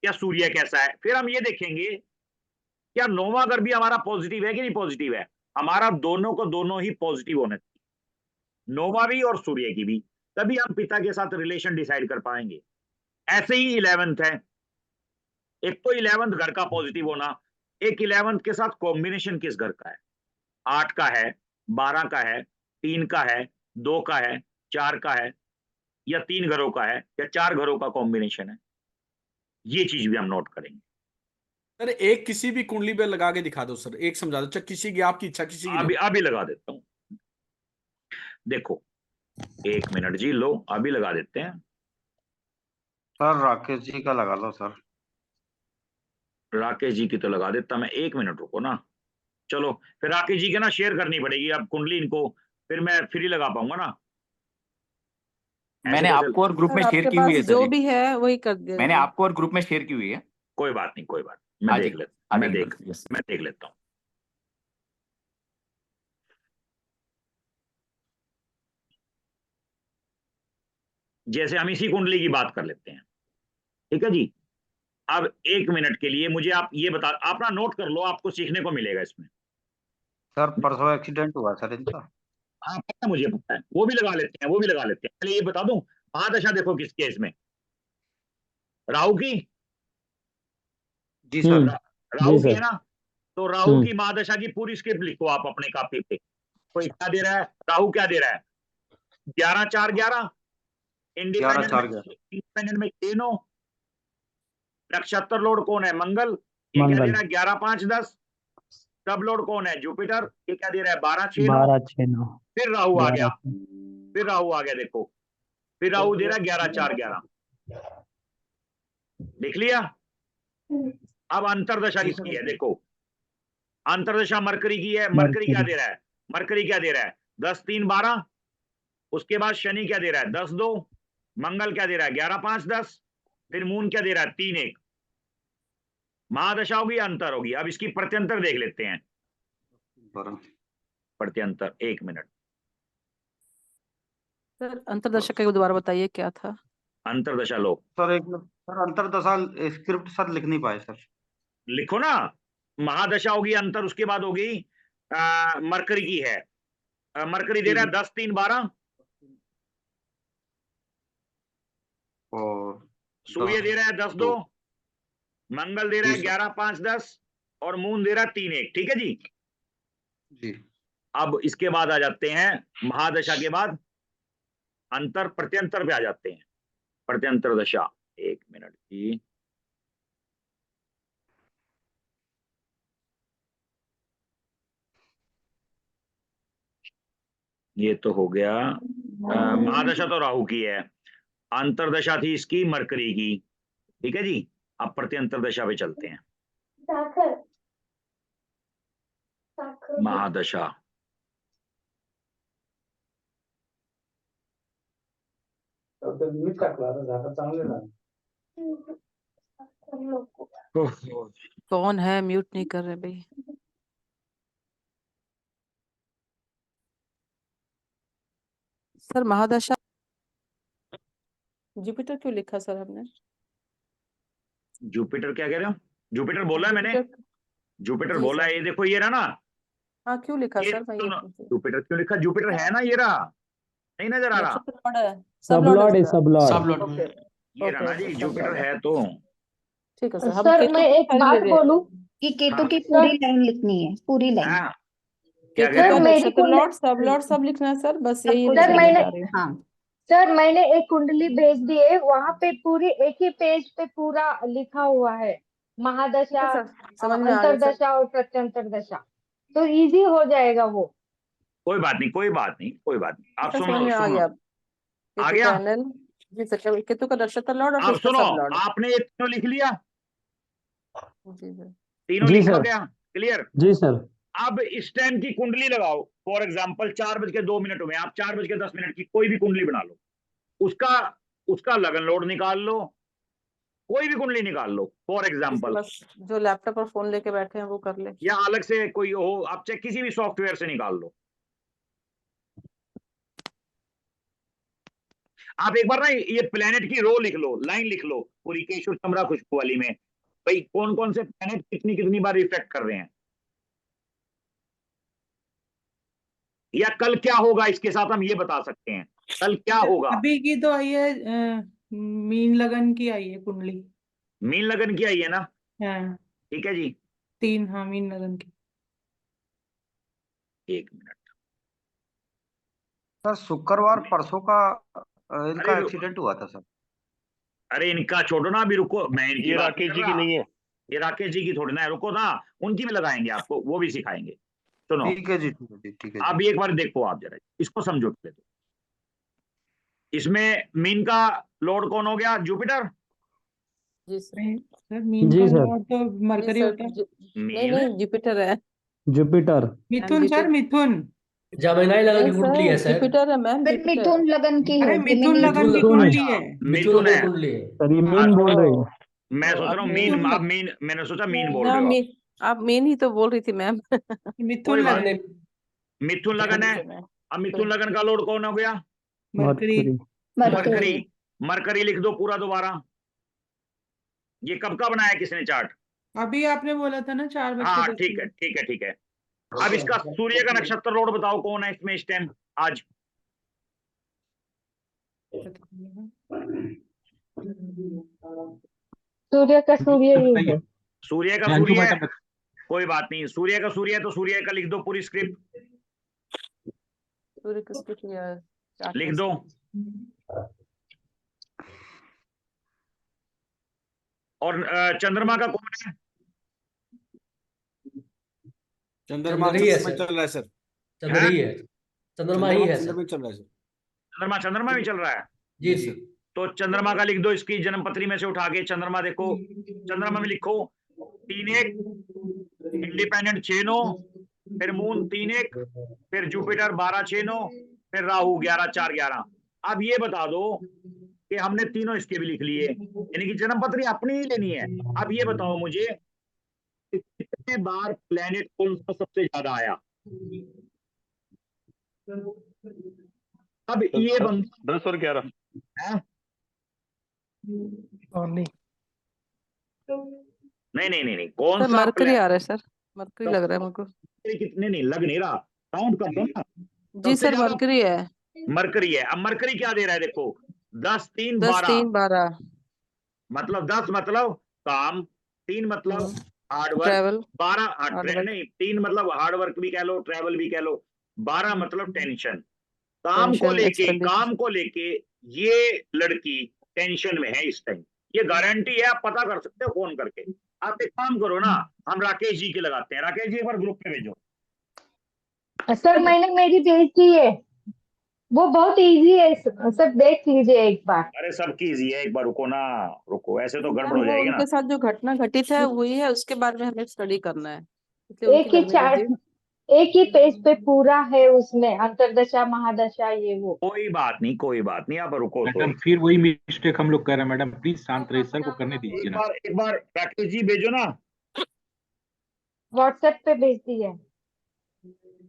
क्या सूर्य कैसा है, फिर हम ये देखेंगे क्या नौवां ग्रह भी हमारा पॉजिटिव है कि नहीं पॉजिटिव है। हमारा दोनों को दोनों ही पॉजिटिव होना चाहिए, नौवां भी और सूर्य की भी, तभी हम पिता के साथ रिलेशन डिसाइड कर पाएंगे। ऐसे ही 11th है, एक तो 11th घर का पॉजिटिव होना, एक 11th के साथ कॉम्बिनेशन किस घर का है, 8 का है, 12 का है, 3 का है, 2 का है, 4 का है, या 3 घरों का है, या 4 घरों का कॉम्बिनेशन है। ये चीज भी हम नोट करेंगे। सर एक किसी भी कुंडली पे लगा के दिखा दो सर, एक समझा दो, चाहे किसी की आपकी इच्छा किसी की। अभी लगा देता हूं, देखो 1 मिनट जी, लो अभी लगा देते हैं। सर राकेश जी का लगा लो सर। राकेश जी की तो लगा देता मैं, 1 मिनट रुको ना। चलो फिर राकेश जी के ना शेयर करनी पड़ेगी अब कुंडली इनको, फिर मैं फ्री लगा पाऊंगा ना। मैंने आपको और ग्रुप में शेयर की हुई है सर, जो भी है वही कर दिया। मैंने आपको और ग्रुप में शेयर की हुई है। कोई बात नहीं, कोई बात, मैं देख लेता हूँ। जैसे हम इसी कुंडली की बात कर लेते हैं, ठीक है जी। अब 1 मिनट के लिए मुझे आप ये बता, आप ना नोट कर लो, आपको सीखने को मिलेगा इसमें। सर परसों एक्सीडेंट हुआ सर इनका। हाँ पता, मुझे पता है, वो भी लगा लेते हैं, वो भी लगा लेते हैं। पहले ये बता दूं, महादशा देखो किसकी है इसमें, राहु की। जी सर। राहु की है ना, तो राहु की महादशा की पूरी स्क्रिप्ट लिखो आप अपने कॉपी पे। कोई क्या दे रहा है, राहु क्या दे रहा है, 11-4-11, इंडिपेंडेंट में 9, नक्षत्र लोड कौन है, मंगल, ये क्या दे रहा है 11-5-10, सब लोड कौन है, जुपिटर, ये क्या दे रहा है 12-6-9। फिर राहु आ गया, देखो फिर राहु दे रहा है 11-4-11, देख लिया। अब अंतरदशा किसकी है, देखो अंतरदशा मरकरी की है। मरकरी क्या दे रहा है 10-3-12, उसके बाद शनि क्या दे रहा है 10-2, मंगल क्या दे रहा है 11-5-10, फिर मून क्या दे रहा है 3-1। महादशा होगी, अंतर होगी। अब इसकी प्रत्यंतर देख लेते हैं, प्रत्यंतर 1 मिनट। सर अंतरदशा का दोबारा बताइए क्या था। अंतरदशा लो सर सर अंतरदशा स्क्रिप्ट सर लिख नहीं पाए सर। लिखो ना, महादशा होगी अंतर, उसके बाद होगी मरकरी की है। मरकरी दे रहा है 10-3-12, और सूर्य दे रहा है 10-2, मंगल दे रहा है 11-5-10, और मून दे रहा है 3-1। ठीक है जी। अब इसके बाद आ जाते हैं, महादशा के बाद अंतर प्रत्यंतर पे आ जाते हैं। प्रत्यंतर दशा 1 मिनट की, ये तो हो गया। महादशा तो राहु की है, अंतरदशा थी इसकी मरकरी की। ठीक है जी। अब प्रत्यंतर दशा पे चलते हैं। महादशा कौन है, म्यूट नहीं कर रहे भाई। सर महादशा जुपिटर क्यों लिखा सर हमने? जुपिटर क्या कह रहे हो, जुपिटर बोला है मैंने। जुपिटर जी बोला सर। ये देखो ये रहा ना, हाँ क्यों लिखा ये सर, मैं ये सुनो, पूछ रही जुपिटर क्यों लिखा? जुपिटर है ना, ये रहा, नहीं नजर आ हूँ। रहा? नक्षत्र लॉर्ड है, सब सब लॉर्ड है लॉर्ड है, उसका। सब लॉर्ड। सब लॉर्ड ओके ये रहा ओके ना ओके, जी, सब जुपिटर लॉर्ड है। है तो। ठीक है सर, हम सर केतु मैं की एक साइड ले बात रहे बोलूं हैं। कि केतु हाँ की पूरी लाइन लिखनी है, पूरी लाइन। हाँ, क्या केतु कहते का सर हो? मेरी नक्षत्र कुंडली, लॉर्ड, सब लॉर्ड, सब लिखना है सर, बस यही सर जानना मैंने, चाह रही हूँ। हाँ सर मैंने एक कुंडली भेज दी है, वहां पे पूरी एक ही पेज पे पूरा लिखा हुआ है, ठीक महादशा, है सर, समझ में आ गया सर। अंतरदशा और प्रत्यंतर दशा, तो इजी हो जाएगा वो। कोई बात नहीं, कोई बात नहीं, कोई बात नहीं, आप सर समझ सुनो में आ सुनो। गया। आ केतु गया? का एनएल, जी सर, केतु का नक्षत्र लॉर्ड और आप किसका सुनो, सब लॉर्ड। आपने ये तीनों लिख लिया? जी सर। तीनों जी लिखा सर। गया? क्लियर? जी सर। अब इस टाइम की कुंडली लगाओ, फॉर एग्जाम्पल 4:02 में, आप 4:10 की कोई भी कुंडली बना लो, उसका उसका लगन लोड निकाल लो, कोई भी कुंडली निकाल लो फॉर इसके एग्जाम्पल, बस जो लैपटॉप और फोन लेके बैठे हैं वो कर ले। या अलग से कोई हो, आप चाहे किसी भी सॉफ्टवेयर से निकाल लो। आप एक बार ना ये प्लेनेट की रो लिख लो, लाइन लिख लो पूरी, केशव चमरा खुशबू वाली में, भाई कौन कौन से प्लेनेट कितनी कितनी बार इफेक्ट कर रहे हैं, या कल क्या होगा, इसके साथ हम ये बता सकते हैं कल क्या होगा। अभी की तो आई है, मीन लगन की आई है कुंडली। मीन लगन की आई है ना? हाँ ठीक है जी, 3, हाँ मीन लगन की। एक मिनट। सर शुक्रवार परसों का इनका अरे एक्सीडेंट हुआ था सर। अरे इनका छोड़ो ना, अभी रुको, मैं इनकी ये बात राकेश कर जी की रहा। नहीं है। ये राकेश जी की थोड़ी ना है, रुको ना, उनकी भी लगाएंगे आपको, वो भी सिखाएंगे। सुनो, ठीक है जी, ठीक है जी, ठीक है अब जी। एक बार देखो, आप जरा इसको समझो पहले तो। इसमें मीन का लॉर्ड कौन हो गया? जुपिटर। जी सर। सर मीन जी का सर। लॉर्ड तो जी मरकरी सर, होता है। नहीं मीन नहीं, जुपिटर है। जुपिटर। मिथुन सर, मिथुन। जमिनाई लगन नहीं की कुंडली है सर, शायद। जुपिटर है मैम, फिर जुपिटर। मिथुन लगन की अरे है, मिथुन जेमिनी। लगन की मिथुन है। कुंडली है। मिथुन मिथुन है। कुंडली है। सर ये मीन बोल रहे हैं। मैं सोच रहा हूँ मीन, मिथुन आप मीन, मैंने सोचा मीन बोल ना रहे हो आप। आप मेन ही तो बोल रही थी मैम। मिथुन कोई बात लगन, नहीं, मिथुन लगन है। अब मिथुन लगन का लॉर्ड कौन हो गया? मरकरी। मरकरी। मरकरी। मरकरी लिख दो पूरा दोबारा। ये कब का बनाया किसने चार्ट? अभी आपने बोला था ना 4 बज के हाँ 10 ठीक है, ठीक है, ठीक है। अब इसका सूर्य का नक्षत्र लॉर्ड बताओ कौन है इसमें इस टाइम आज? सूर्य का सूर्य ही है। सूर्य का सूर्य है, कोई बात नहीं, सूर्य का सूर्य है तो सूर्य का लिख दो पूरी स्क्रिप्ट, सूर्य किसके चार्ट लिख में दो। और चंद्रमा का कौन है? चंद्रमा चंद्र ही है में सर। चल रहा है सर। चंद्र ही है। चंद्रमा ही है चंद्र सर। में चल रहा है सर। चंद्रमा भी चल रहा है। जी सर। तो चंद्रमा का लिख दो, इसकी जन्मपत्री में से उठा के चंद्रमा देखो, चंद्रमा में लिखो 3-1, इंडिपेंडेंट 6-9, फिर मून 3-1, फिर जुपिटर 12-6-9, फिर राहु 11-4-11। अब ये बता दो कि हमने तीनों इसके भी लिख लिए, यानी कि जन्मपत्री अपनी ही लेनी है। अब ये बताओ मुझे कि कितने बार प्लेनेट कौन सा सबसे ज्यादा आया? अब ये बंदा 10 और 11 है? नहीं नहीं नहीं नहीं, कौन सर सा मरकरी आ रहा है सर, मरकरी लग रहा है मुझको। कितने? नहीं लग नहीं रहा, काउंट कर दो ना। जी सबसे सर ज्यादा मरकरी है। मरकरी है। अब मरकरी क्या दे रहा है देखो, 10 3 10 12, 3 12, मतलब 10 मतलब काम, 3 मतलब हार्डवर्क, ट्रैवल, 12 हार्डवर्क, नहीं 3 मतलब हार्डवर्क भी कह लो, ट्रैवल भी कह लो, 12 मतलब टेंशन। काम को टेंशन, लेके, एक्सपेंडिचर। काम को लेके ये लड़की टेंशन में है इस टाइम, ये गारंटी है, आप पता कर सकते हो फोन करके। आप एक काम करो ना, हम राकेश जी के लगाते हैं, राकेश जी एक बार ग्रुप पे भेजो। सर मैंने मेरी भेज दी है, वो बहुत इजी है, सब देख लीजिए एक बार। अरे सबकी इजी है, एक बार रुको ना, रुको, ऐसे तो गड़बड़ मैम हो वो जाएगी ना। उनके साथ जो घटना घटित है वही है, उसके बारे में हमें स्टडी करना है, इसलिए उनकी एक ही लगने चार्ट, दीजिए। एक ही पेज पे पूरा है, उसमें अंतरदशा महादशा ये वो। कोई बात नहीं, कोई बात नहीं, आप रुको तो। मैडम फिर वही मिस्टेक हम लोग कर रहे हैं मैडम, प्लीज शांत रहिए, सर को करने दीजिए ना। एक बार राकेश जी भेजो ना। व्हाट्सएप पे भेज दी है।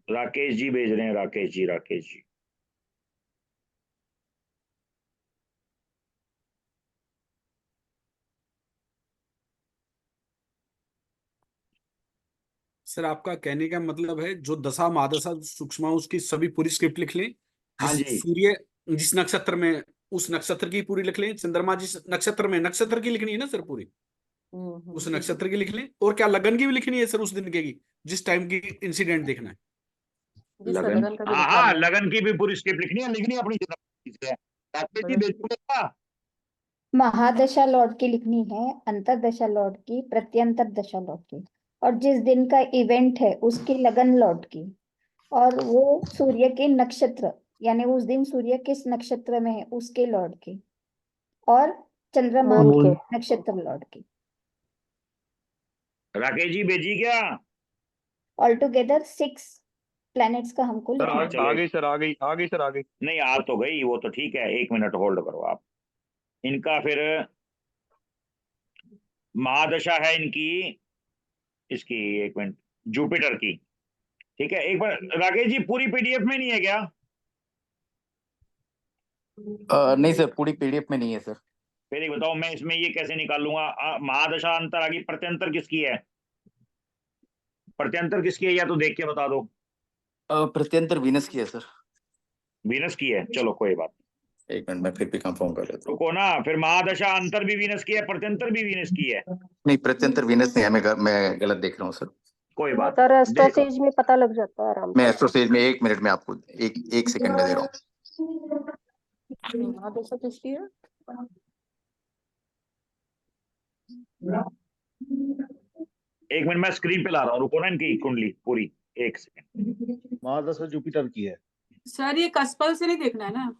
राकेश जी भेज रहे हैं, राकेश जी, राकेश जी। सर आपका कहने का मतलब है जो दशा महादशा सूक्ष्म उसकी सभी पूरी स्क्रिप्ट लिख लें, हाँ जिस जी। सूर्य जिस नक्षत्र में उस नक्षत्र की पूरी लिख लें, चंद्रमा जिस नक्षत्र में नक्षत्र की लिखनी है ना सर पूरी, उस नक्षत्र की लिख लें। और क्या लगन की भी लिखनी है सर उस दिन की जिस टाइम की इंसिडेंट देखना है? लगन हाँ लगन की भी पूरी स्क्रिप्ट लिखनी है अपनी जगह। राकेश जी बिल्कुल। महादशा लॉर्ड की लिखनी है, अंतरदशा लॉर्ड की, प्रत्यंतर दशा लॉर्ड की, और जिस दिन का इवेंट है उसकी लगन लॉर्ड की, और वो सूर्य के नक्षत्र यानी उस दिन सूर्य किस नक्षत्र में है उसके लॉर्ड की, और चंद्रमा के नक्षत्र लॉर्ड की। राकेश जी भेजी क्या? ऑल टुगेदर 6 प्लैनेट्स का हमको लिखना है। आ गई सर, आ गई सर, आ गई। नहीं आ तो गई, वो तो ठीक है, 1 मिनट होल्ड करो आप। इनका फिर महादशा है इनकी, इसकी 1 मिनट, जुपिटर की। ठीक है, एक बार राकेश जी पूरी पीडीएफ में नहीं है क्या? नहीं सर, पूरी पीडीएफ में नहीं है सर। फिर एक बताओ मैं इसमें ये कैसे निकालूंगा? महादशा अंतर आ गई, प्रत्यंतर किसकी है? प्रत्यंतर किसकी है या तो देख के बता दो। प्रत्यंतर वीनस की है सर। वीनस की है, चलो कोई बात। 1 मिनट में फिर भी कंफर्म कर लेता हूँ। रुको ना, फिर महादशा अंतर भी वीनस की है, प्रत्यंतर भी वीनस की है। नहीं, प्रत्यंतर वीनस नहीं है, मैं गलत देख रहा हूँ सर। कोई बात सर एस्ट्रोसेज में पता लग जाता है आराम मैं एस्ट्रोसेज में 1 मिनट में आपको एक सेकंड में दे रहा हूँ। महादशा किसकी है? एक मिनट मैं स्क्रीन पे ला रहा हूँ, रुको ना, इनकी कुंडली पूरी 1 सेकंड। महादशा जुपिटर की है सर। ये कस्पल से नहीं देखना है ना?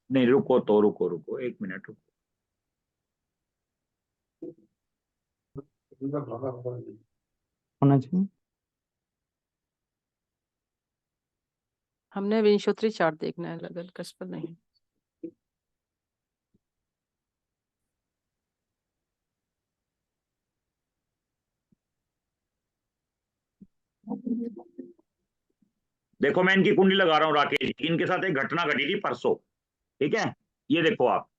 नहीं रुको 1 मिनट रुको। होना चाहिए। हमने विंशोत्तरी चार्ट देखना है, लगन कस्पल नहीं। देखो मैं इनकी कुंडली लगा रहा हूँ राकेश जी, इनके साथ एक घटना घटी थी परसों। ठीक है, ये देखो आप,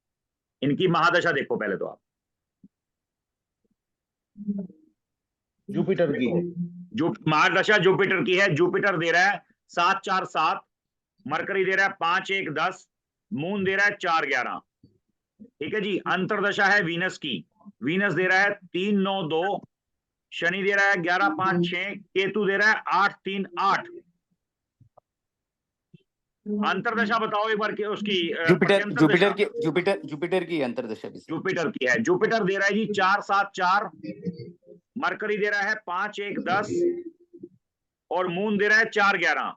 इनकी महादशा देखो पहले तो आप। जुपिटर की है। जो महादशा जुपिटर की है, जुपिटर दे रहा है 7 4 7, मरकरी दे रहा है 5 1 10, मून दे रहा है 4 11। ठीक है जी। अंतरदशा है वीनस की, वीनस दे रहा है 3 9 2, शनि दे रहा है 11 5 6, केतु दे रहा है 8 3 8। अंतरदशा बताओ एक बार उसकी। जुपिटर की अंतरदशा भी जुपिटर की है। जुपिटर दे रहा है जी 4 7 4, मरकरी दे रहा है 5 1 10, और मून दे रहा है 4 11।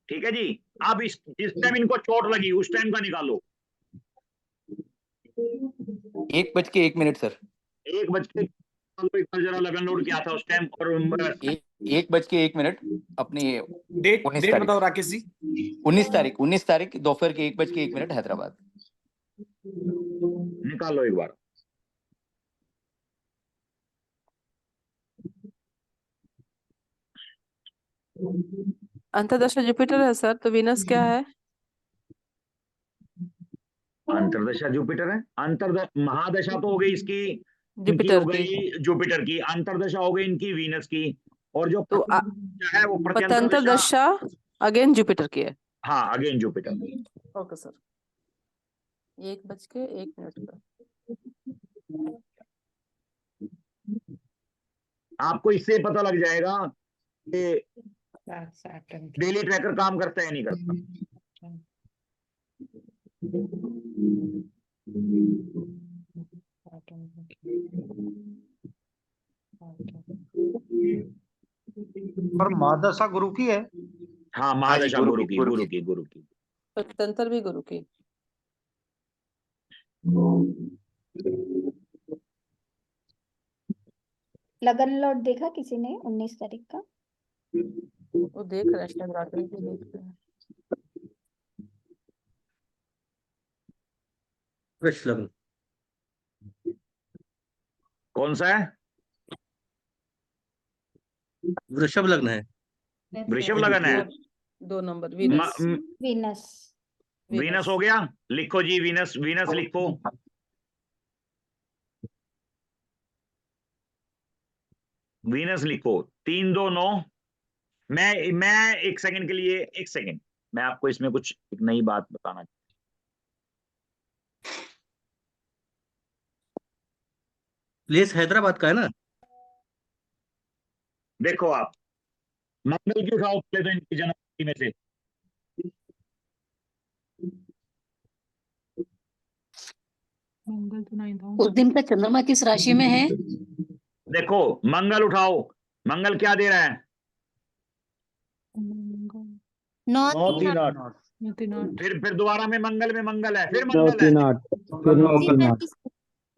ठीक है जी। अब जिस टाइम इनको चोट लगी उस टाइम का निकालो। 1:01 सर। 1:01 जरा लगन लोड क्या था उस टाइम, और 1:01 अपनी डेट बताओ राकेश जी। 19 तारीख दोपहर के 1:01 हैदराबाद। निकालो एक बार। अंतरदशा जुपिटर है सर, तो वीनस क्या है? अंतरदशा जुपिटर है। महादशा तो हो गई इसकी, जुपिटर हो गई जुपिटर की। अंतरदशा हो गई इनकी वीनस की, और जो तो है वो प्रत्यंतर दशा अगेन जुपिटर की है। हाँ अगेन जुपिटर। Okay sir. 1:01 का। आपको इससे पता लग जाएगा कि डेली ट्रैकर काम करता है नहीं करता। पर महादशा गुरु की है। हाँ महादशा गुरु की। प्रत्यंतर भी गुरु की। लगन लॉर्ड देखा किसी ने 19 तारीख का? वो देख रहे हैं, राकेश जी देख रहे हैं। वृष लग्न कौन सा है? वृषभ लग्न है। वृषभ लगन है। 2 नंबर वीनस हो गया। लिखो जी वीनस लिखो। वीनस लिखो 3 2 9। मैं एक सेकंड के लिए, एक सेकंड, मैं आपको इसमें कुछ एक नई बात बताना। प्लेस हैदराबाद का है ना? देखो आप मंगल की उठाओ पहले तो इनकी जन्मतिथि में से। मंगल तो नहीं था। उस दिन का चंद्रमा किस राशि में है? देखो मंगल उठाओ, मंगल क्या दे रहा है? फिर दोबारा में मंगल है, फिर मंगल है,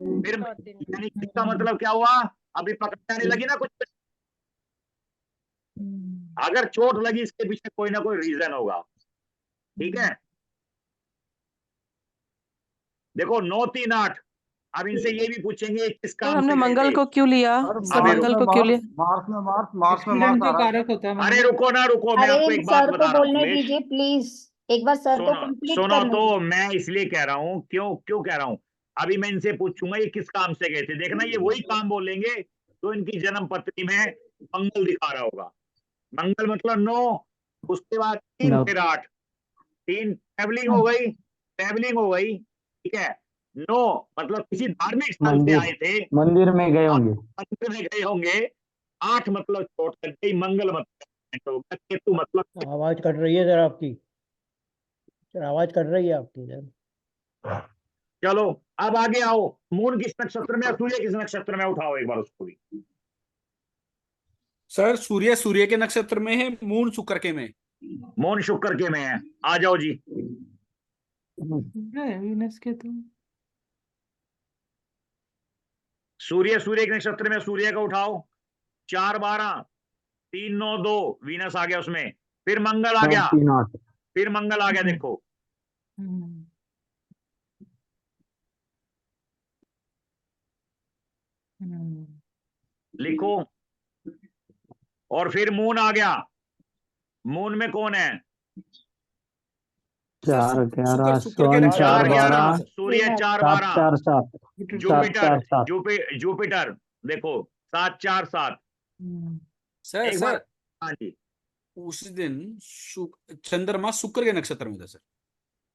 फिर यानी इसका मतलब क्या हुआ? अभी पकड़ आने लगी ना कुछ। अगर चोट लगी इसके पीछे कोई ना कोई रीजन होगा, ठीक है। देखो 9 3 8। अब इनसे ये भी पूछेंगे किस काम हमने से गए मंगल थे? को क्यों लिया? सर मंगल को क्यों लिया? मार्स में एक्सीडेंट मार्स का आ रहा है। कारक होता है अरे मंगल। रुको ना, रुको, मैं आपको अरे एक बात सर बता को रहा हूँ बोलने उमेश। दीजिए प्लीज, एक बार सर को कंप्लीट सुनो करने तो, दीजिए। मैं इसलिए कह रहा हूँ, क्यों कह रहा हूँ, अभी मैं इनसे पूछूंगा ये किस काम से गए थे, देखना ये वही काम बोलेंगे तो इनकी जन्म पत्री में मंगल दिखा रहा होगा। मंगल मतलब 9, उसके बाद 3 फिर 8, 3 ट्रैवलिंग हो गई, ठीक है। 9 मतलब किसी धार्मिक स्थल से आए थे, मंदिर में गए होंगे। मंदिर में गए होंगे। 8 मतलब चोट लग गई, मंगल मतलब केतु मतलब। आवाज कट रही है सर आपकी, सर आवाज कट रही है आपकी सर। चलो अब आगे आओ, मून किस नक्षत्र में, सूर्य किस नक्षत्र में, उठाओ एक बार उसको भी। सर सूर्य के नक्षत्र में है, मून शुक्र के में। मून शुक्र के में है, आ जाओ जी। वीनस के तो सूर्य के नक्षत्र में, सूर्य का उठाओ। 4 12 3 9 2, वीनस आ गया उसमें, फिर मंगल आ गया, 3 8। फिर मंगल आ गया, देखो लिखो, और फिर मून आ गया। मून में कौन है? 4 11 4 4 11, 12 सूर्य 4 7 4 12, 7 जुपिटर देखो 7 4 7। सर एक बार, हाँ जी। उस दिन चंद्रमा शुक्र के नक्षत्र में था सर।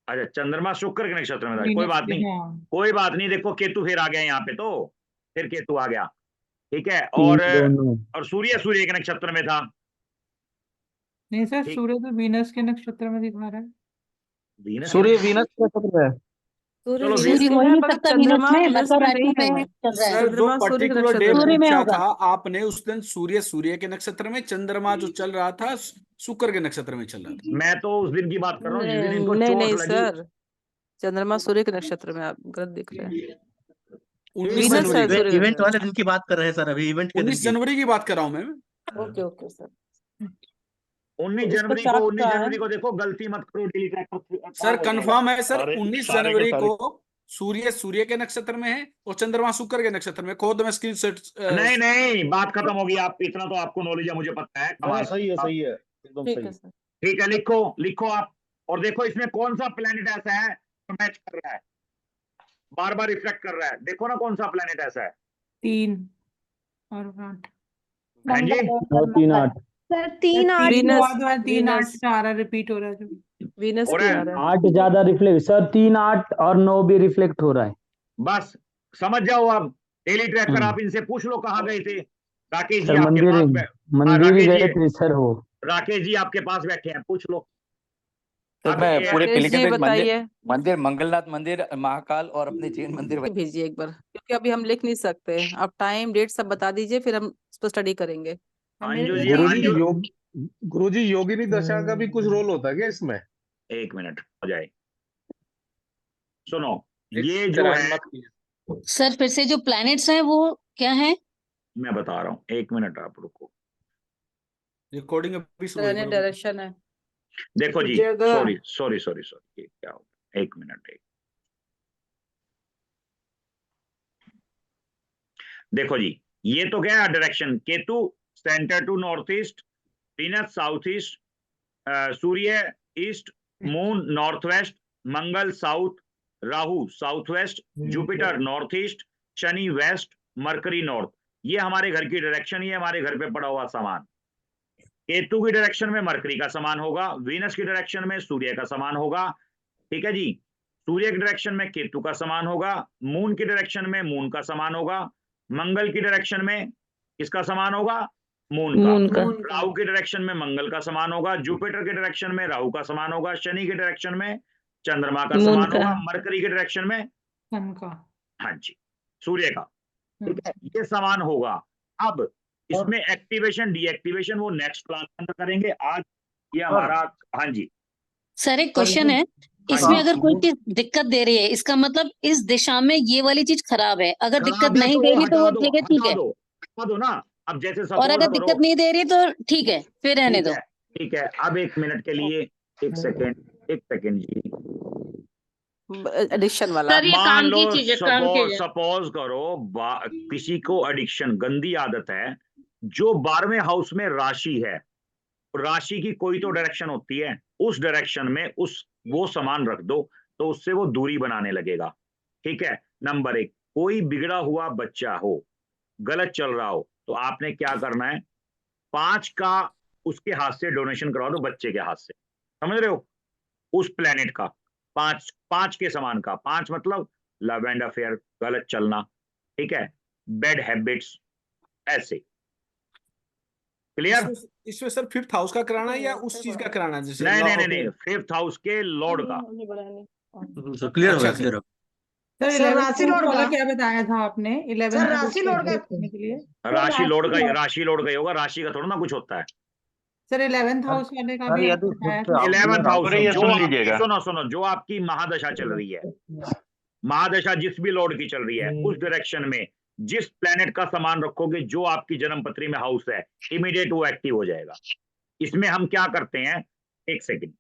अच्छा, चंद्रमा शुक्र के नक्षत्र में था, कोई बात नहीं, कोई बात नहीं। देखो केतु फिर आ गया यहाँ पे, तो फिर केतु आ गया, ठीक है। और सूर्य के नक्षत्र में था। नहीं सर, सूर्य तो वीनस के नक्षत्र में दिखा रहा है। सूर्य वीनस के नक्षत्र में है। चलो सूर्य हो ही नहीं सकता वीनस में, मतलब राशि में चल रहा है। सर जो पर्टिकुलर डे सूर्य में पूछा होगा। था आपने, उस दिन सूर्य के नक्षत्र में, चंद्रमा जो चल रहा था शुक्र के नक्षत्र में चल रहा था। मैं तो उस दिन की बात कर रहा हूँ जिस दिन इनको नहीं चोट नहीं लगी। सर, चंद्रमा सूर्य के नक्षत्र में आप गलत दिख रहे हैं। 19 वीनस है सूर्य का इवेंट वाले दिन की बात कर रहे हैं सर, अभी इवेंट के दिन 19 जनवरी की बात कर रहा हूँ मैं। Okay sir. 19 जनवरी को देखो, गलती मत करो, डिलीट सर कंफर्म है सर, 19 जनवरी को सूर्य के नक्षत्र में है और चंद्रमा शुक्र के नक्षत्र में। खुद में स्क्रीन सेट। नहीं, बात खत्म होगी। आप इतना तो आपको नॉलेज है, मुझे पता है। सही है एकदम सही। ठीक है, लिखो आप, और देखो इसमें कौन सा प्लेनेट ऐसा है जो मैच कर रहा है, बार बार रिफ्लेक्ट कर रहा है। देखो ना कौन सा प्लेनेट ऐसा है। 3 और 8। हाँ जी, 3 8 सर 3 8 3 8 सारा रिपीट हो रहा है जो वीनस और की आ रहा है। 8 ज्यादा रिफ्लेक्ट सर, 3 8 और 9 भी रिफ्लेक्ट हो रहा है। बस समझ जाओ। अब डेली ट्रैकर आप इनसे पूछ लो कहाँ गए थे। राकेश जी सर आपके मंदिर ही गए थे सर वो। राकेश जी आपके पास बैठे हैं, पूछ लो। तो मैं पूरे राकेश जी बताइए। मंदिर मंगलनाथ मंदिर, महाकाल और अपने जैन मंदिर भेजिए एक बार, क्योंकि अभी हम लिख नहीं सकते। आप टाइम डेट सब बता दीजिए, फिर हम इस पर स्टडी करेंगे। गुरुजी योगिनी दशा का भी कुछ रोल होता है क्या इसमें? एक मिनट हो जाए, सुनो। ये जो है सर, फिर से जो प्लैनेट्स हैं वो क्या है? मैं बता रहा हूँ, एक मिनट आप रुको। रिकॉर्डिंग अभी शुरू है। डायरेक्शन है। देखो जी, सॉरी ये क्या हो, एक मिनट। देखो जी, ये तो क्या है direction. Ketu centre to north east, Venus south east, Surya east, moon north west, Mangal south, Rahu south west, Jupiter north east, Shani west, Mercury north. ये हमारे घर की डायरेक्शन, ये हमारे घर पे पड़ा हुआ सामान। केतु की डायरेक्शन में मरकरी का सामान होगा, वीनस की डायरेक्शन में सूर्य का सामान होगा, ठीक है जी। सूर्य की डायरेक्शन में केतु का सामान होगा, मून की डायरेक्शन में मून का सामान होगा, मंगल की डायरेक्शन में किसका सामान होगा, मून का। राहु की डायरेक्शन में मंगल का सामान होगा, जुपिटर के डायरेक्शन में राहु का सामान होगा, शनि के डायरेक्शन में चंद्रमा का सामान होगा, मरकरी के डायरेक्शन में सन का, हाँ जी, सूर्य का, ठीक है, ये सामान होगा। अब इसमें एक्टिवेशन डीएक्टिवेशन वो नेक्स्ट क्लास में करेंगे। आज ये हमारा, हाँ जी सर एक क्वेश्चन है, इसमें अगर कोई चीज दिक्कत दे रही है, इसका मतलब इस दिशा में ये वाली चीज खराब है, अगर दिक्कत नहीं दे रही तो वो जगह ठीक है, हटा दो ना। अब जैसे और अगर दिक्कत नहीं दे रही तो ठीक है, फिर रहने दो। ठीक है, अब 1 मिनट के लिए, एक सेकेंड जी, एडिक्शन वाला सर ये मान काम लो, की चीज है, काम की है। सपोज करो किसी को एडिक्शन, गंदी आदत है, जो 12वें हाउस में राशि है, राशि की कोई तो डायरेक्शन होती है, उस डायरेक्शन में वो सामान रख दो तो उससे वो दूरी बनाने लगेगा, ठीक है। नंबर 1, कोई बिगड़ा हुआ बच्चा हो, गलत चल रहा हो, तो आपने क्या करना है, 5 का उसके हाथ से डोनेशन करवा दो, बच्चे के हाथ से, समझ रहे हो, उस प्लेनेट का 5 के समान का। 5 मतलब लव एंड अफेयर, गलत चलना, ठीक है, बैड हैबिट्स, ऐसे। क्लियर? इसमें सर 5th हाउस का कराना है या उस चीज का कराना है, जैसे नहीं, 5th हाउस के लॉर्ड का। क्लियर होगा, अच्छा, क्लियर होगा। सर सर 11th राशि हाउस लॉर्ड वाला का, क्या बताया था आपने? 11th सर हाउस राशि लॉर्ड का, करने के लिए राशि लॉर्ड का ही होगा, राशि का थोड़ा ना कुछ होता है। सर 11th हाउस वाले का सर भी यदि आपने बताया खुद था। से 11th हाउस, ये जो सुन आपकी, लीजिएगा। सुनो, जो आपकी महादशा चल रही है, महादशा जिस भी लॉर्ड की चल रही है, उस डायरेक्शन में जिस प्लेनेट का सामान रखोगे, जो आपकी जन्मपत्री में हाउस है, इमीडिएट वो एक्टिव हो जाएगा। इसमें हम क्या करते हैं, एक सेकंड,